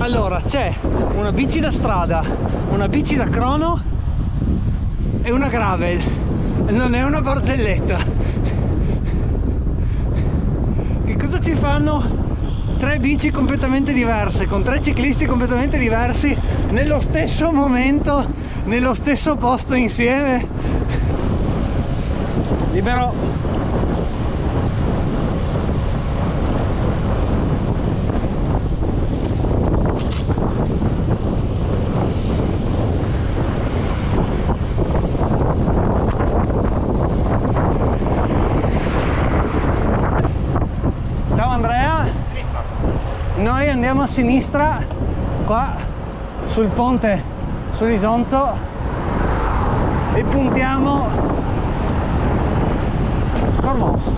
Allora, c'è una bici da strada, una bici da crono e una gravel. Non è una barzelletta. Che cosa ci fanno? Tre bici completamente diverse, con tre ciclisti completamente diversi, nello stesso momento, nello stesso posto insieme. Libero. Ciao Andrea. Noi andiamo a sinistra qua sul ponte sull'Isonzo e puntiamo Cormons.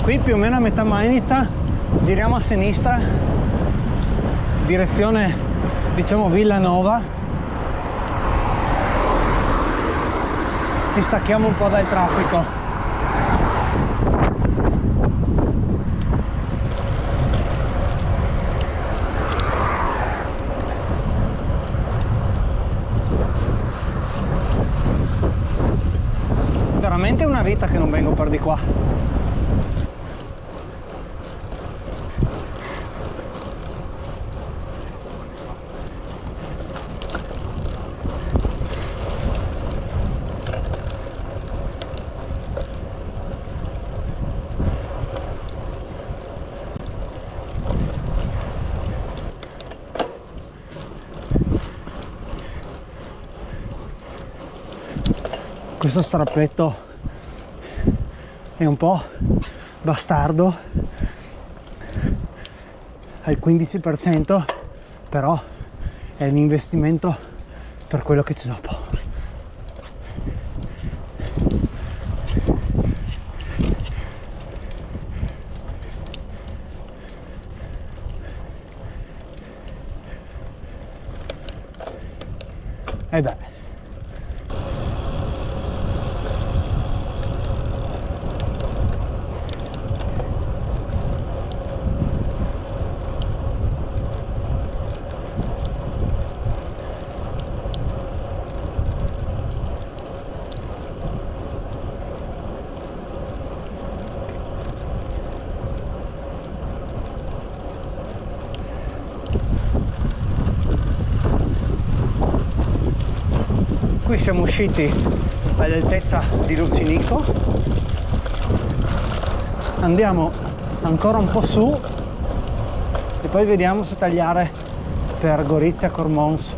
Qui più o meno a metà Majenica giriamo a sinistra, direzione diciamo Villanova. Ci stacchiamo un po' dal traffico. Veramente una vita che non vengo per di qua. Questo strappetto è un po' bastardo al 15%, però è un investimento per quello che c'è dopo. E beh, qui siamo usciti all'altezza di Lucinico, andiamo ancora un po' su e poi vediamo se tagliare per Gorizia Cormons.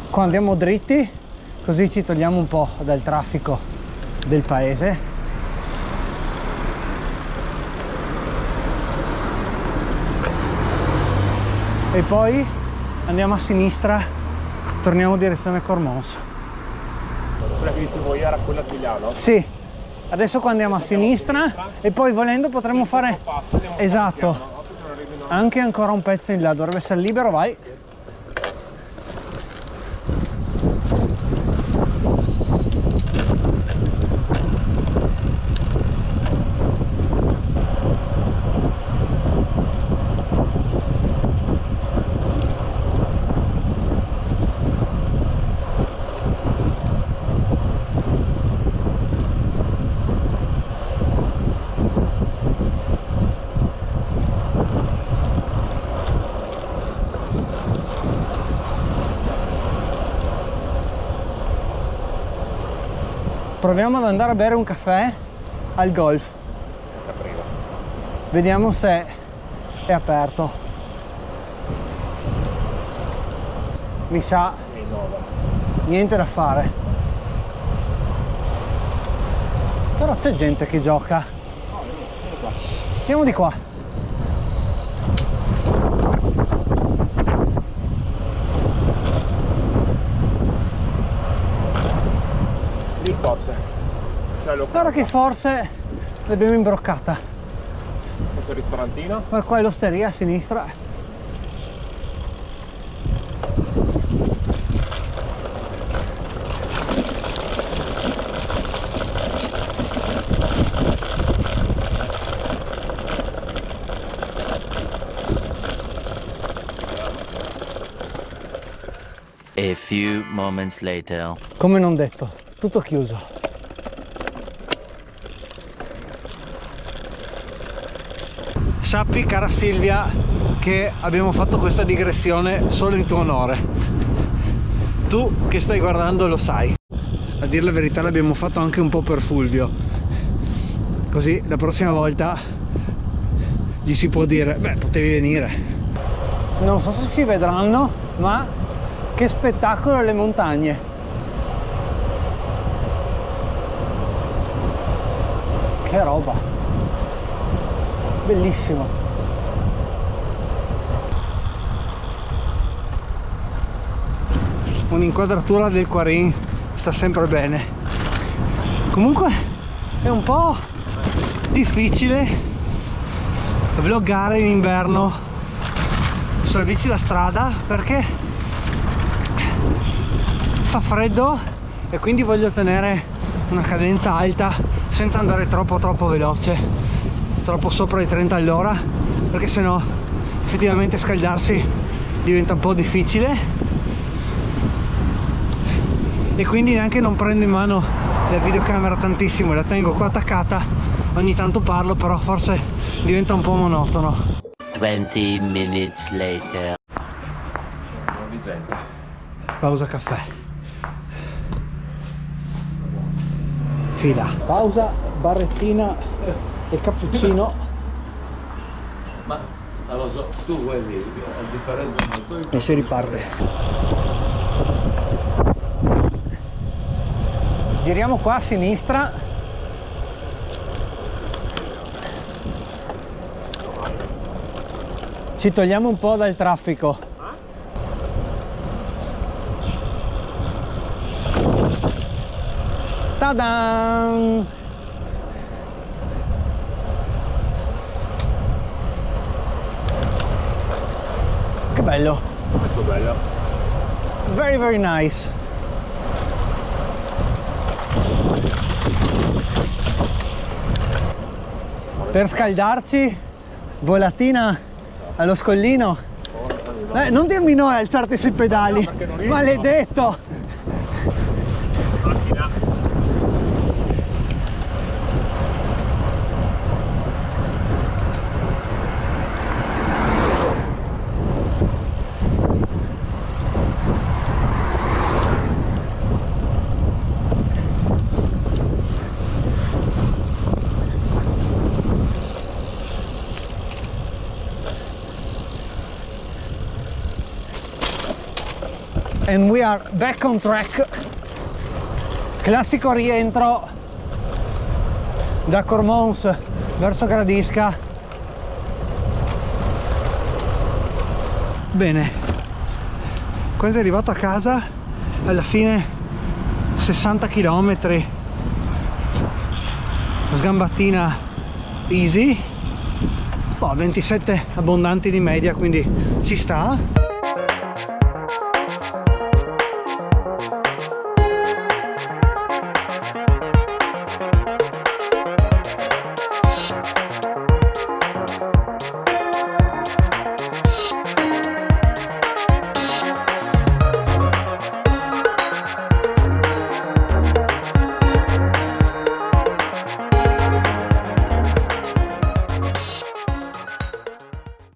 Qua andiamo dritti, così ci togliamo un po' dal traffico del paese. E poi andiamo a sinistra, torniamo direzione Cormons. Quella che dicevo io era quella di là, no? Sì, adesso qua andiamo a sinistra e poi volendo potremmo fare, esatto, anche ancora un pezzo in là, dovrebbe essere libero, vai. Proviamo ad andare a bere un caffè al golf. Vediamo se è aperto. Mi sa niente da fare. Però c'è gente che gioca. Andiamo di qua. Forse guarda che forse l'abbiamo imbroccata. questo ristorantino, Ma qua è l'osteria a sinistra. A few moments later. Come non detto, tutto chiuso. Sappi, cara Silvia, che abbiamo fatto questa digressione solo in tuo onore. Tu che stai guardando lo sai. A dire la verità l'abbiamo fatto anche un po' per Fulvio. Così la prossima volta gli si può dire, beh, potevi venire. Non so se si vedranno, ma che spettacolo le montagne. Che roba. Bellissimo. Un'inquadratura del Quarin sta sempre bene. Comunque è un po' difficile vloggare in inverno sulla bici da strada perché fa freddo e quindi voglio tenere una cadenza alta senza andare troppo veloce, troppo sopra i 30 all'ora, perché sennò effettivamente scaldarsi diventa un po' difficile. E quindi neanche non prendo in mano la videocamera tantissimo, la tengo qua attaccata, ogni tanto parlo, però forse diventa un po' monotono. 20 minutes later. di gente. Pausa caffè. Fila. Pausa, barrettina e cappuccino. Ma non lo so, tu vuoi dire, a differenza del tuo E si riparte. Giriamo qua a sinistra. Ci togliamo un po' dal traffico. Ta-da! Che bello! Molto bello. Very very nice. Per scaldarci, volatina allo scollino. Non dirmi no e alzarti sui pedali. No, maledetto. Macchina. And we are back on track. Classico rientro da Cormons verso Gradisca. Bene, quasi arrivato a casa, alla fine 60 km, sgambattina easy, 27 abbondanti di media, quindi ci sta.